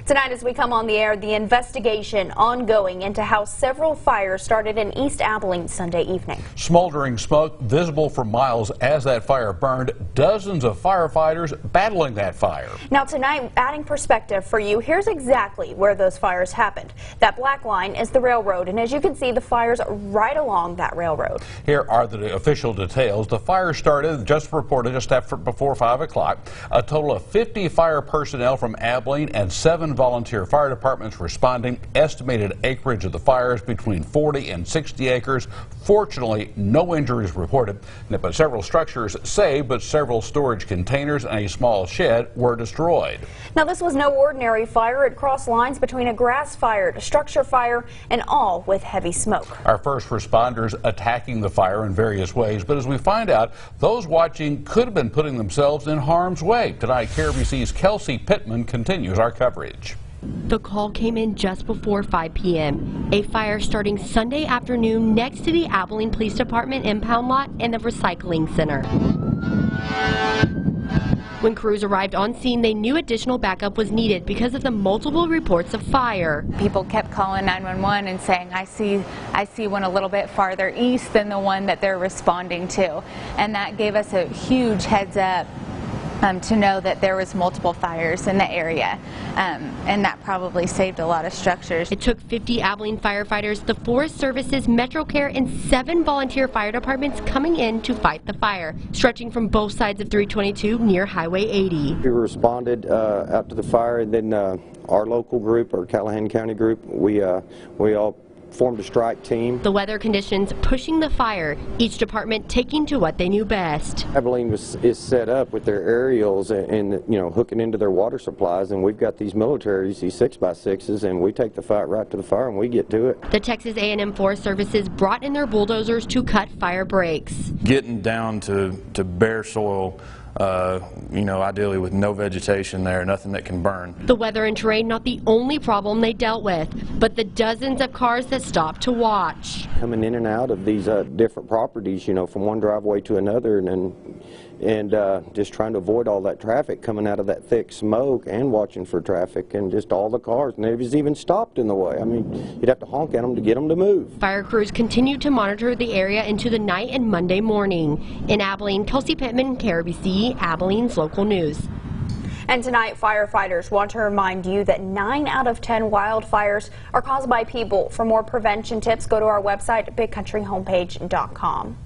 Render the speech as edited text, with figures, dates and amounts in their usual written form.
Tonight, as we come on the air, the investigation ongoing into how several fires started in East Abilene Sunday evening. Smoldering smoke visible for miles as that fire burned. Dozens of firefighters battling that fire. Now tonight, adding perspective for you, here's exactly where those fires happened. That black line is the railroad, and as you can see, the fire's right along that railroad. Here are the official details. The fire started before 5 o'clock. A total of 50 fire personnel from Abilene and 7 volunteer fire departments responding. Estimated acreage of the fires between 40 and 60 acres. Fortunately, no injuries reported, but several structures saved, but several storage containers and a small shed were destroyed. Now, this was no ordinary fire. It crossed lines between a grass fire, a structure fire, and all with heavy smoke. Our first responders attacking the fire in various ways, but as we find out, those watching could have been putting themselves in harm's way. Tonight, KRBC's Kelsey Pittman continues our coverage. The call came in just before 5 p.m. A fire starting Sunday afternoon next to the Abilene Police Department impound lot and the recycling center. When crews arrived on scene, they knew additional backup was needed because of the multiple reports of fire. People kept calling 911 and saying, I see one a little bit farther east than the one that they're responding to. And that gave us a huge heads up to know that there was multiple fires in the area, and that probably saved a lot of structures. It took 50 Abilene firefighters, the Forest Services, MetroCare, and 7 volunteer fire departments coming in to fight the fire, stretching from both sides of 322 near Highway 80. We responded out to the fire, and then our local group, or Callahan County group, we all formed a strike team. The weather conditions pushing the fire, each department taking to what they knew best. Abilene is set up with their aerials and hooking into their water supplies, and we've got these militaries, these 6x6s, and we take the fight right to the fire and we get to it. The Texas A&M Forest Services brought in their bulldozers to cut fire breaks. Getting down to bare soil, ideally with no vegetation there, nothing that can burn. The weather and terrain not the only problem they dealt with, but the dozens of cars that stopped to watch. Coming in and out of these different properties, from one driveway to another, and just trying to avoid all that traffic coming out of that thick smoke, and watching for traffic and just all the cars. And they was even stopped in the way. I mean, you'd have to honk at them to get them to move. Fire crews continue to monitor the area into the night and Monday morning. In Abilene, Kelsey Pittman, KRBC, Abilene's local news. And tonight, firefighters want to remind you that 9 out of 10 wildfires are caused by people. For more prevention tips, go to our website, bigcountryhomepage.com.